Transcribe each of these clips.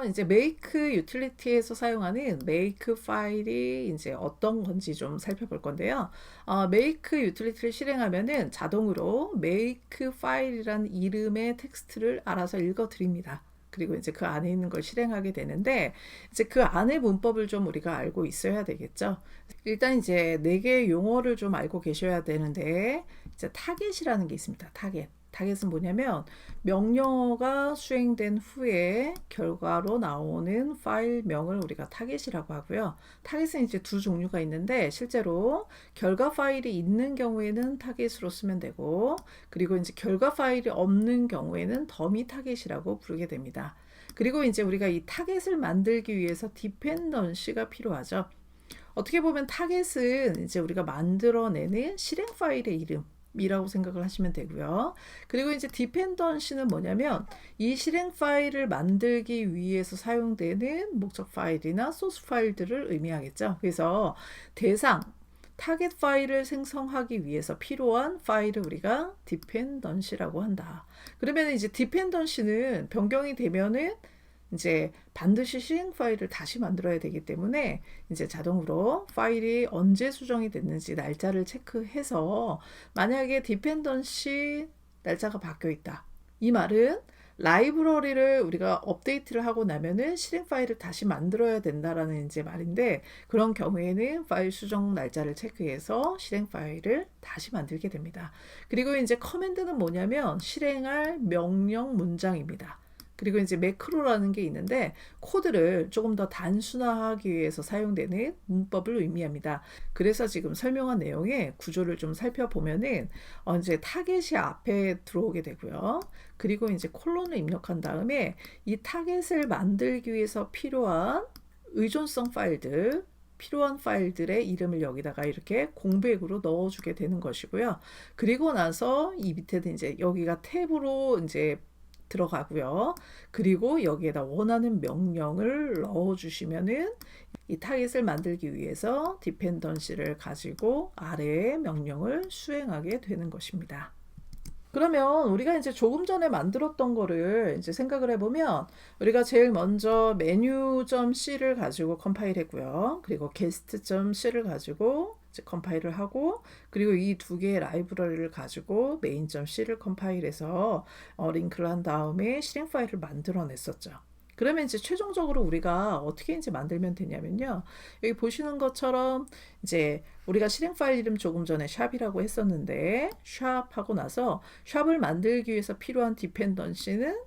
이제 make utility에서 사용하는 make 파일이 이제 어떤 건지 좀 살펴볼 건데요. make utility를 실행하면은 자동으로 make 파일이라는 이름의 텍스트를 알아서 읽어 드립니다. 그리고 이제 그 안에 있는 걸 실행하게 되는데, 이제 그 안에 문법을 좀 우리가 알고 있어야 되겠죠. 일단 이제 네 개의 용어를 좀 알고 계셔야 되는데, 이제 타겟이라는 게 있습니다. 타겟. 타겟은 뭐냐면 명령어가 수행된 후에 결과로 나오는 파일명을 우리가 타겟이라고 하고요. 타겟은 이제 두 종류가 있는데, 실제로 결과 파일이 있는 경우에는 타겟으로 쓰면 되고, 그리고 이제 결과 파일이 없는 경우에는 더미 타겟이라고 부르게 됩니다. 그리고 이제 우리가 이 타겟을 만들기 위해서 디펜던시가 필요하죠. 어떻게 보면 타겟은 이제 우리가 만들어내는 실행 파일의 이름이라고 생각을 하시면 되고요. 그리고 이제 디펜던시는 뭐냐면 이 실행 파일을 만들기 위해서 사용되는 목적 파일이나 소스 파일들을 의미하겠죠. 그래서 대상, 타겟 파일을 생성하기 위해서 필요한 파일을 우리가 디펜던시라고 한다. 그러면 이제 디펜던시는 변경이 되면은 이제 반드시 실행 파일을 다시 만들어야 되기 때문에 이제 자동으로 파일이 언제 수정이 됐는지 날짜를 체크해서, 만약에 디펜던시 날짜가 바뀌어 있다, 이 말은 라이브러리를 우리가 업데이트를 하고 나면은 실행 파일을 다시 만들어야 된다라는 이제 말인데, 그런 경우에는 파일 수정 날짜를 체크해서 실행 파일을 다시 만들게 됩니다. 그리고 이제 커맨드는 뭐냐면 실행할 명령 문장입니다. 그리고 이제 매크로라는 게 있는데, 코드를 조금 더 단순화하기 위해서 사용되는 문법을 의미합니다. 그래서 지금 설명한 내용의 구조를 좀 살펴보면은 이제 타겟이 앞에 들어오게 되고요. 그리고 이제 콜론을 입력한 다음에 이 타겟을 만들기 위해서 필요한 의존성 파일들, 필요한 파일들의 이름을 여기다가 이렇게 공백으로 넣어주게 되는 것이고요. 그리고 나서 이 밑에는 이제 여기가 탭으로 이제 들어가고요. 그리고 여기에다 원하는 명령을 넣어주시면은 이 타겟을 만들기 위해서 디펜던시를 가지고 아래의 명령을 수행하게 되는 것입니다. 그러면 우리가 이제 조금 전에 만들었던 거를 이제 생각을 해보면, 우리가 제일 먼저 메뉴.c를 가지고 컴파일 했고요. 그리고 게스트.c를 가지고 이제 컴파일을 하고, 그리고 이 두 개의 라이브러리를 가지고 main.c를 컴파일해서 링크를 한 다음에 실행 파일을 만들어냈었죠. 그러면 이제 최종적으로 우리가 어떻게 이제 만들면 되냐면요. 여기 보시는 것처럼 이제 우리가 실행 파일 이름 조금 전에 샵이라고 했었는데, 샵 하고 나서 샵을 만들기 위해서 필요한 디펜던시는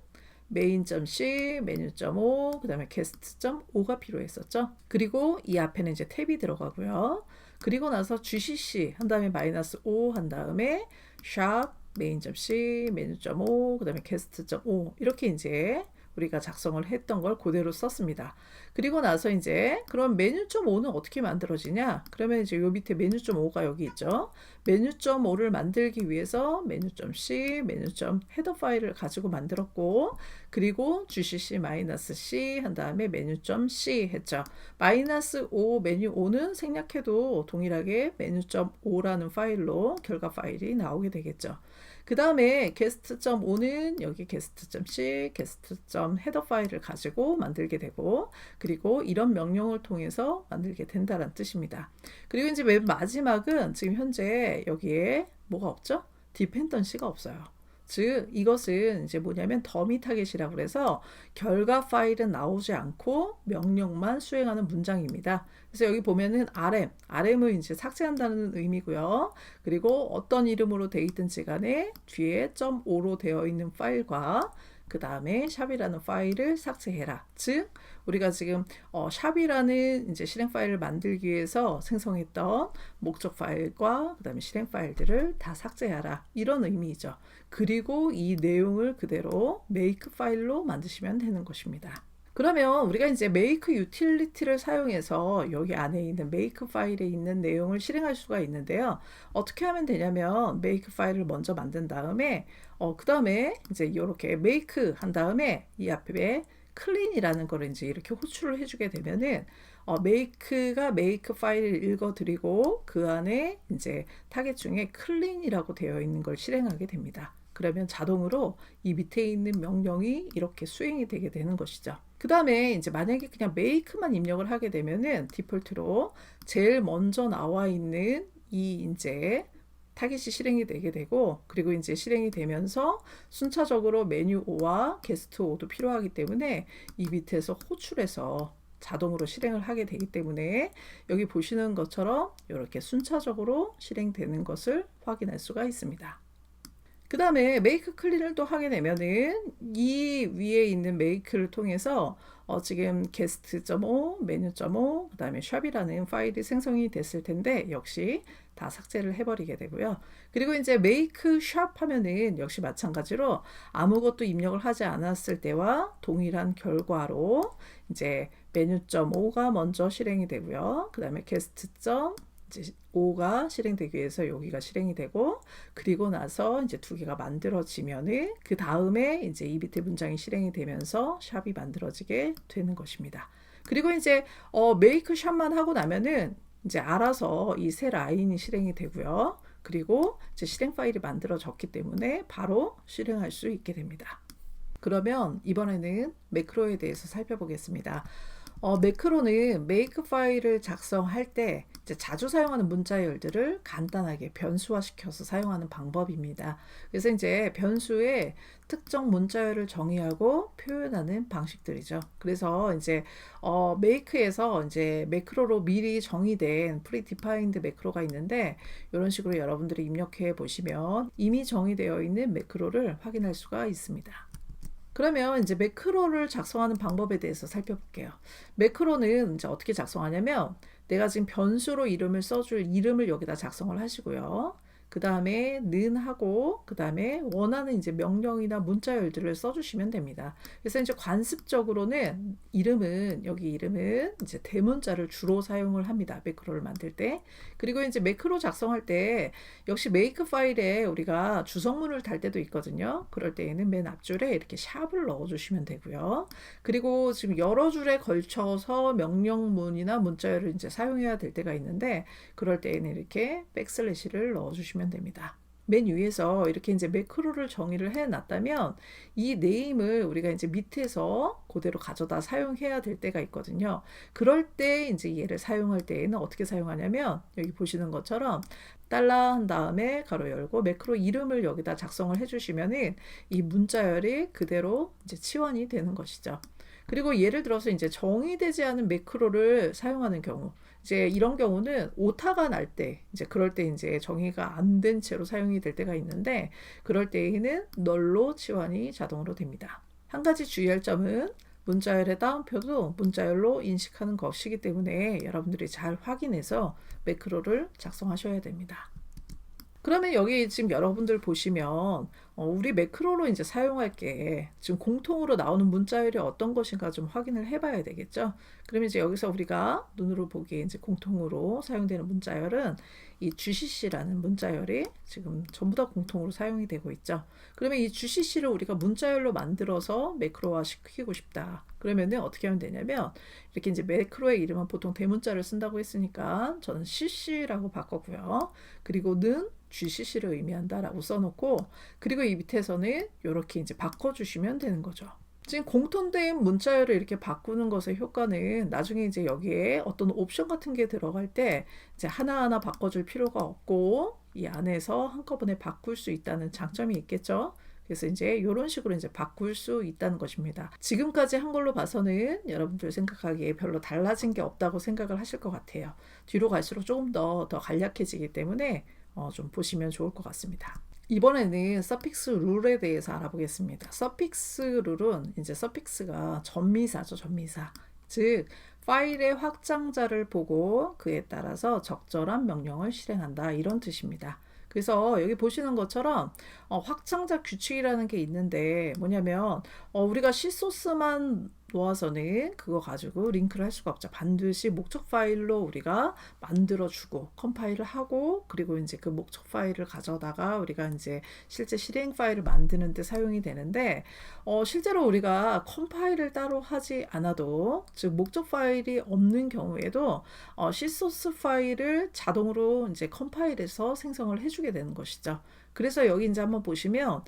main.c, menu.o, 그 다음에 guest.o가 필요했었죠. 그리고 이 앞에는 이제 탭이 들어가고요. 그리고 나서 gcc 한 다음에 -o 한 다음에 샵, main.c, menu.o, 그 다음에 guest.o, 이렇게 이제 우리가 작성을 했던 걸 그대로 썼습니다. 그리고 나서 이제 그럼 메뉴.5는 어떻게 만들어지냐? 그러면 이제 요 밑에 메뉴.5가 여기 있죠. 메뉴.5를 만들기 위해서 메뉴.c, 메뉴.헤더 파일을 가지고 만들었고, 그리고 gcc-c 한 다음에 메뉴.c 했죠. -5 메뉴 5는 생략해도 동일하게 메뉴.5라는 파일로 결과 파일이 나오게 되겠죠. 그 다음에 guest.5는 여기 guest.c, guest.header 파일을 가지고 만들게 되고, 그리고 이런 명령을 통해서 만들게 된다는 뜻입니다. 그리고 이제 맨 마지막은 지금 현재 여기에 뭐가 없죠? 디펜던시가 없어요. 즉 이것은 이제 뭐냐면 더미 타겟이라고 해서 결과 파일은 나오지 않고 명령만 수행하는 문장입니다. 그래서 여기 보면은 RM은 이제 삭제한다는 의미고요. 그리고 어떤 이름으로 되어 있든지 간에 뒤에 .5로 되어 있는 파일과 그 다음에 샵이라는 파일을 삭제해라. 즉 우리가 지금 샵이라는 이제 실행 파일을 만들기 위해서 생성했던 목적 파일과 그 다음에 실행 파일들을 다 삭제하라, 이런 의미이죠. 그리고 이 내용을 그대로 make 파일로 만드시면 되는 것입니다. 그러면 우리가 이제 make utility를 사용해서 여기 안에 있는 make 파일에 있는 내용을 실행할 수가 있는데요. 어떻게 하면 되냐면 make 파일을 먼저 만든 다음에 그 다음에 이제 이렇게 make 한 다음에 이 앞에 clean이라는 거를 이제 이렇게 호출을 해주게 되면은 make가 make 파일을 읽어드리고 그 안에 이제 타겟 중에 clean이라고 되어 있는 걸 실행하게 됩니다. 그러면 자동으로 이 밑에 있는 명령이 이렇게 수행이 되게 되는 것이죠. 그 다음에 이제 만약에 그냥 make만 입력을 하게 되면은 디폴트로 제일 먼저 나와 있는 이 이제 타깃이 실행이 되게 되고, 그리고 이제 실행이 되면서 순차적으로 메뉴 5와 게스트 5도 필요하기 때문에 이 밑에서 호출해서 자동으로 실행을 하게 되기 때문에 여기 보시는 것처럼 이렇게 순차적으로 실행되는 것을 확인할 수가 있습니다. 그 다음에 메이크 클린을 또 하게 되면은 이 위에 있는 메이크를 통해서 지금 게스트.5, 메뉴.5, 그 다음에 샵이라는 파일이 생성이 됐을 텐데 역시 다 삭제를 해버리게 되고요. 그리고 이제 메이크 샵 하면은 역시 마찬가지로 아무것도 입력을 하지 않았을 때와 동일한 결과로 이제 메뉴.5가 먼저 실행이 되고요. 그 다음에 게스트. 5가 실행되기 위해서 여기가 실행이 되고, 그리고 나서 이제 두 개가 만들어지면은 그 다음에 이제 이 밑에 문장이 실행이 되면서 샵이 만들어지게 되는 것입니다. 그리고 이제 메이크 샵만 하고 나면은 이제 알아서 이 새 라인이 실행이 되고요. 그리고 이제 실행 파일이 만들어졌기 때문에 바로 실행할 수 있게 됩니다. 그러면 이번에는 매크로에 대해서 살펴보겠습니다. 매크로는 메이크 파일을 작성할 때 이제 자주 사용하는 문자열들을 간단하게 변수화시켜서 사용하는 방법입니다. 그래서 이제 변수에 특정 문자열을 정의하고 표현하는 방식들이죠. 그래서 이제 메이크에서 이제 매크로로 미리 정의된 프리디파인드 매크로가 있는데 이런 식으로 여러분들이 입력해 보시면 이미 정의되어 있는 매크로를 확인할 수가 있습니다. 그러면 이제 매크로를 작성하는 방법에 대해서 살펴볼게요. 매크로는 이제 어떻게 작성하냐면 내가 지금 변수로 이름을 써줄 이름을 여기다 작성을 하시고요. 그 다음에 는 하고 그 다음에 원하는 이제 명령이나 문자열들을 써주시면 됩니다. 그래서 이제 관습적으로는 여기 이름은 이제 대문자를 주로 사용을 합니다. 매크로를 만들 때. 그리고 이제 매크로 작성할 때 역시 메이크 파일에 우리가 주성문을 달 때도 있거든요. 그럴 때에는 맨 앞줄에 이렇게 샵을 넣어주시면 되고요. 그리고 지금 여러 줄에 걸쳐서 명령문이나 문자열을 이제 사용해야 될 때가 있는데 그럴 때에는 이렇게 백슬래시를 넣어주시면 됩니다. 맨 위에서 이렇게 이제 매크로를 정의를 해 놨다면 이 네임을 우리가 이제 밑에서 그대로 가져다 사용해야 될 때가 있거든요. 그럴 때 이제 얘를 사용할 때에는 어떻게 사용하냐면 여기 보시는 것처럼 달러 한 다음에 가로 열고 매크로 이름을 여기다 작성을 해주시면은 이 문자열이 그대로 이제 치환이 되는 것이죠. 그리고 예를 들어서 이제 정의되지 않은 매크로를 사용하는 경우, 이제 이런 경우는 오타가 날 때, 이제 그럴 때 이제 정의가 안 된 채로 사용이 될 때가 있는데, 그럴 때에는 널로 치환이 자동으로 됩니다. 한 가지 주의할 점은 문자열의 다운표도 문자열로 인식하는 것이기 때문에 여러분들이 잘 확인해서 매크로를 작성하셔야 됩니다. 그러면 여기 지금 여러분들 보시면 우리 매크로로 이제 사용할 게 지금 공통으로 나오는 문자열이 어떤 것인가 좀 확인을 해봐야 되겠죠. 그러면 이제 여기서 우리가 눈으로 보기에 이제 공통으로 사용되는 문자열은 이 GCC라는 문자열이 지금 전부 다 공통으로 사용이 되고 있죠. 그러면 이 GCC를 우리가 문자열로 만들어서 매크로화 시키고 싶다. 그러면은 어떻게 하면 되냐면 이렇게 이제 매크로의 이름은 보통 대문자를 쓴다고 했으니까 저는 CC라고 바꿨고요. 그리고 는 GCC를 의미한다라고 써놓고 그리고 이 밑에서는 이렇게 이제 바꿔주시면 되는 거죠. 지금 공통된 문자열을 이렇게 바꾸는 것의 효과는 나중에 이제 여기에 어떤 옵션 같은 게 들어갈 때 이제 하나하나 바꿔줄 필요가 없고 이 안에서 한꺼번에 바꿀 수 있다는 장점이 있겠죠. 그래서 이제 이런 식으로 이제 바꿀 수 있다는 것입니다. 지금까지 한 걸로 봐서는 여러분들 생각하기에 별로 달라진 게 없다고 생각을 하실 것 같아요. 뒤로 갈수록 조금 더 간략해지기 때문에 좀 보시면 좋을 것 같습니다. 이번에는 서픽스 룰에 대해서 알아보겠습니다. 서픽스 룰은 이제 서픽스가 전미사죠, 전미사. 즉 파일의 확장자를 보고 그에 따라서 적절한 명령을 실행한다 이런 뜻입니다. 그래서 여기 보시는 것처럼 확장자 규칙이라는 게 있는데 뭐냐면 우리가 C소스만 놓아서는 그거 가지고 링크를 할 수가 없죠. 반드시 목적 파일로 우리가 만들어주고 컴파일을 하고 그리고 이제 그 목적 파일을 가져다가 우리가 이제 실제 실행 파일을 만드는 데 사용이 되는데 실제로 우리가 컴파일을 따로 하지 않아도 즉 목적 파일이 없는 경우에도 C소스 파일을 자동으로 이제 컴파일해서 생성을 해주게 되는 것이죠. 그래서 여기 이제 한번 보시면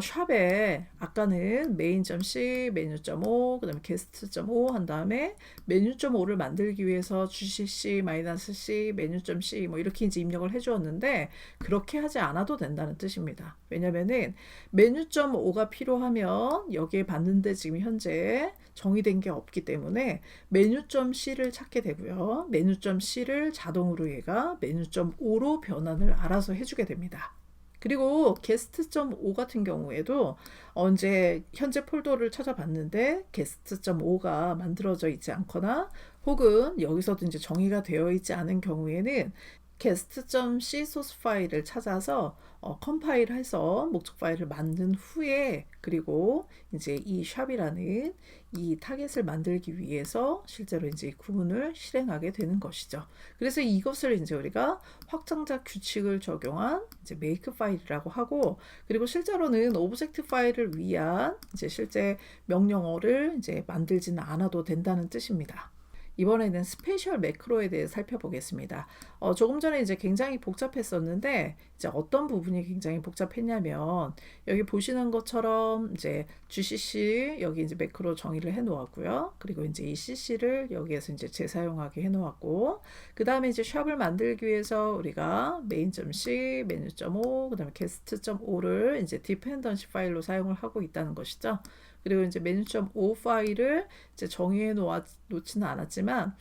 샵에 아까는 메인.c, 메뉴.5, 그다음에 게스트.5 한 다음에 메뉴.5를 만들기 위해서 GCC, -c, 메뉴.c 뭐 이렇게 이제 입력을 해 주었는데 그렇게 하지 않아도 된다는 뜻입니다. 왜냐면은 메뉴.5가 필요하면 여기에 봤는데 지금 현재 정의된 게 없기 때문에 메뉴.c를 찾게 되고요. 메뉴.c를 자동으로 얘가 메뉴.5로 변환을 알아서 해주게 됩니다. 그리고 게스트.5 같은 경우에도 언제 현재 폴더를 찾아봤는데 게스트.5가 만들어져 있지 않거나 혹은 여기서도 이제 정의가 되어 있지 않은 경우에는 guest.c 소스 파일을 찾아서 컴파일해서 목적 파일을 만든 후에 그리고 이제 이 샵이라는 이 타겟을 만들기 위해서 실제로 이제 구문을 실행하게 되는 것이죠. 그래서 이것을 이제 우리가 확장자 규칙을 적용한 이제 make 파일이라고 하고 그리고 실제로는 오브젝트 파일을 위한 이제 실제 명령어를 이제 만들지는 않아도 된다는 뜻입니다. 이번에는 스페셜 매크로에 대해 살펴보겠습니다. 조금 전에 이제 굉장히 복잡했었는데 이제 어떤 부분이 굉장히 복잡했냐면 여기 보시는 것처럼 이제 GCC 여기 이제 매크로 정의를 해 놓았고요. 그리고 이제 이 CC를 여기에서 이제 재사용하게 해 놓았고 그 다음에 이제 샵을 만들기 위해서 우리가 main.c, menu.5, 그 다음에 guest.5를 이제 디펜던시 파일로 사용을 하고 있다는 것이죠. 그리고 이제 메뉴.5 파일을 이제 정의해 놓지는 않았지만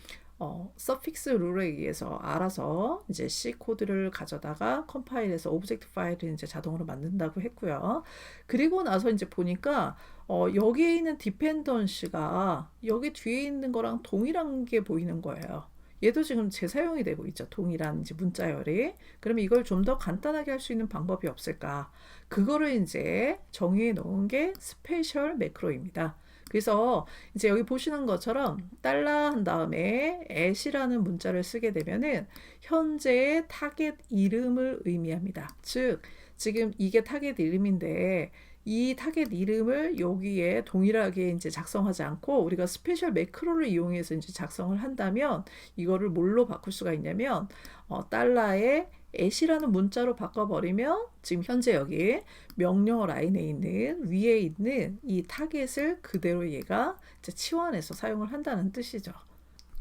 서픽스 룰에 의해서 알아서 이제 C 코드를 가져다가 컴파일해서 오브젝트 파일을 이제 자동으로 만든다고 했고요. 그리고 나서 이제 보니까 여기에 있는 디펜던시가 여기 뒤에 있는 거랑 동일한 게 보이는 거예요. 얘도 지금 재사용이 되고 있죠. 동일한 이제 문자열이. 그러면 이걸 좀 더 간단하게 할 수 있는 방법이 없을까? 그거를 이제 정의해 놓은 게 스페셜 매크로입니다. 그래서 이제 여기 보시는 것처럼 달러 한 다음에 at이라는 문자를 쓰게 되면은 현재의 타겟 이름을 의미합니다. 즉, 지금 이게 타겟 이름인데 이 타겟 이름을 여기에 동일하게 이제 작성하지 않고 우리가 스페셜 매크로를 이용해서 이제 작성을 한다면 이거를 뭘로 바꿀 수가 있냐면 달러의 at이라는 문자로 바꿔버리면 지금 현재 여기 명령어 라인에 있는 위에 있는 이 타겟을 그대로 얘가 이제 치환해서 사용을 한다는 뜻이죠.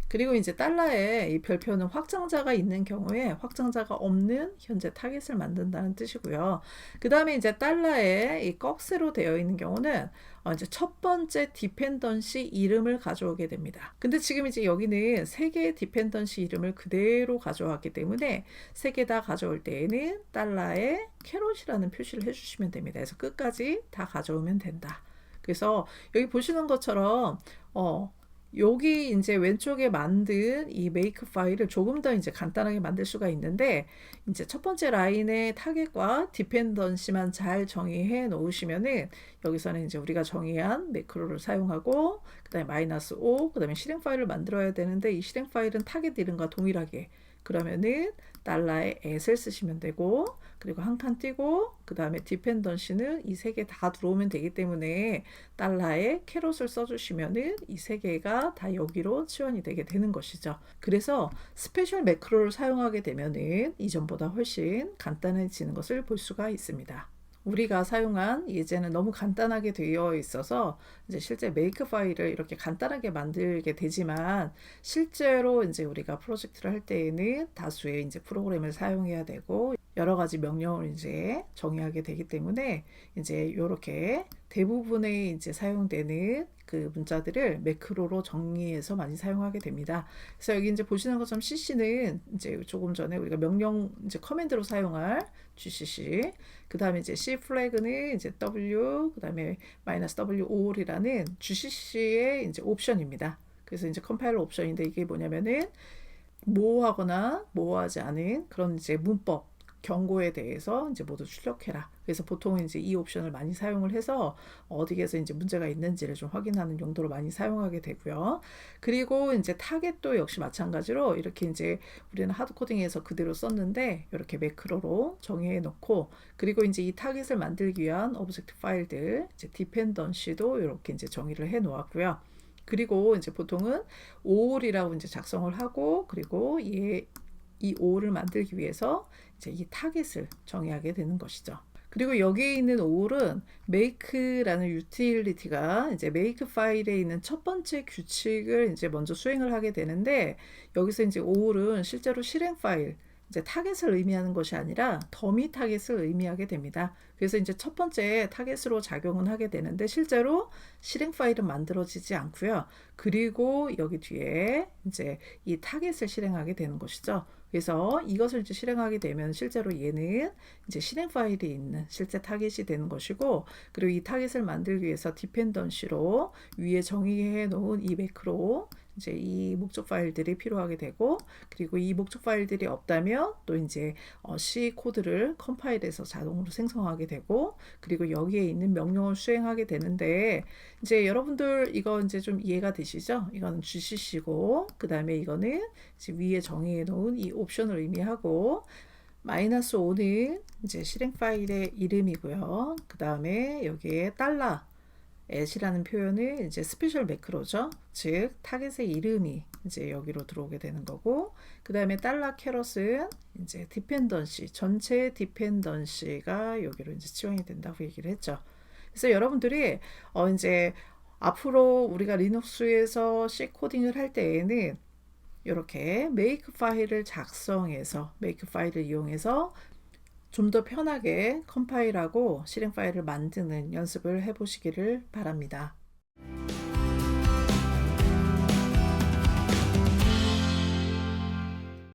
그리고 이제 달러에 이 별표는 확장자가 있는 경우에 확장자가 없는 현재 타겟을 만든다는 뜻이고요. 그 다음에 이제 달러에 이 꺽쇠로 되어 있는 경우는 이제 첫 번째 디펜던시 이름을 가져오게 됩니다. 근데 지금 이제 여기는 세 개의 디펜던시 이름을 그대로 가져왔기 때문에 세 개 다 가져올 때에는 달러에 캐롯이라는 표시를 해주시면 됩니다. 그래서 끝까지 다 가져오면 된다. 그래서 여기 보시는 것처럼 여기 이제 왼쪽에 만든 이 make 파일을 조금 더 이제 간단하게 만들 수가 있는데 이제 첫 번째 라인의 타겟과 디펜던시만 잘 정의해 놓으시면은 여기서는 이제 우리가 정의한 매크로를 사용하고 그다음에 -5 그다음에 실행 파일을 만들어야 되는데 이 실행 파일은 타겟 이름과 동일하게 그러면은 달러의 at을 쓰시면 되고 그리고 한 칸 띄고 그 다음에 디펜던시는 이 세 개 다 들어오면 되기 때문에 달러의 캐롯을 써주시면은 이 세 개가 다 여기로 치환이 되게 되는 것이죠. 그래서 스페셜 매크로를 사용하게 되면은 이전보다 훨씬 간단해지는 것을 볼 수가 있습니다. 우리가 사용한 예제는 너무 간단하게 되어 있어서 이제 실제 메이크 파일을 이렇게 간단하게 만들게 되지만 실제로 이제 우리가 프로젝트를 할 때에는 다수의 이제 프로그램을 사용해야 되고 여러 가지 명령을 이제 정의하게 되기 때문에 이제 이렇게 대부분의 이제 사용되는 그 문자들을 매크로로 정의해서 많이 사용하게 됩니다. 그래서 여기 이제 보시는 것처럼 CC는 이제 조금 전에 우리가 명령 이제 커맨드로 사용할 GCC, 그 다음에 이제 C 플래그는 이제 W, 그 다음에 -W5이라는 GCC의 이제 옵션입니다. 그래서 이제 컴파일러 옵션인데 이게 뭐냐면은 모호하거나 모호하지 않은 그런 이제 문법 경고에 대해서 이제 모두 출력해라. 그래서 보통 이제 이 옵션을 많이 사용을 해서 어디에서 이제 문제가 있는지를 좀 확인하는 용도로 많이 사용하게 되고요. 그리고 이제 타겟도 역시 마찬가지로 이렇게 이제 우리는 하드 코딩에서 그대로 썼는데 이렇게 매크로로 정의해 놓고 그리고 이제 이 타겟을 만들기 위한 오브젝트 파일들 이제 디펜던시도 이렇게 이제 정의를 해 놓았고요. 그리고 이제 보통은 all이라고 이제 작성을 하고 그리고 이 OO를 만들기 위해서 이제 이 타겟을 정의하게 되는 것이죠. 그리고 여기에 있는 OO는 make라는 유틸리티가 이제 make 파일에 있는 첫 번째 규칙을 이제 먼저 수행을 하게 되는데, 여기서 이제 OO는 실제로 실행 파일, 이제 타겟을 의미하는 것이 아니라 더미 타겟을 의미하게 됩니다. 그래서 이제 첫 번째 타겟으로 작용은 하게 되는데 실제로 실행 파일은 만들어지지 않고요. 그리고 여기 뒤에 이제 이 타겟을 실행하게 되는 것이죠. 그래서 이것을 이제 실행하게 되면 실제로 얘는 이제 실행 파일이 있는 실제 타겟이 되는 것이고, 그리고 이 타겟을 만들기 위해서 디펜던시로 위에 정의해 놓은 이 매크로 이제 이 목적 파일들이 필요하게 되고, 그리고 이 목적 파일들이 없다면 또 이제 C 코드를 컴파일해서 자동으로 생성하게 되고, 그리고 여기에 있는 명령을 수행하게 되는데, 이제 여러분들 이거 이제 좀 이해가 되시죠? 이거는 GCC고, 그 다음에 이거는 이제 위에 정의해 놓은 이 옵션을 의미하고, -5는 이제 실행 파일의 이름이고요. 그 다음에 여기에 $at이라는 표현은 이제 스페셜 매크로죠. 즉 타겟의 이름이 이제 여기로 들어오게 되는 거고, 그 다음에 $캐럿은 이제 디펜던시, 전체 디펜던시가 여기로 이제 치환이 된다고 얘기를 했죠. 그래서 여러분들이 이제 앞으로 우리가 리눅스에서 C 코딩을 할 때에는 이렇게 make 파일을 작성해서 make 파일을 이용해서 좀 더 편하게 컴파일하고 실행 파일을 만드는 연습을 해보시기를 바랍니다.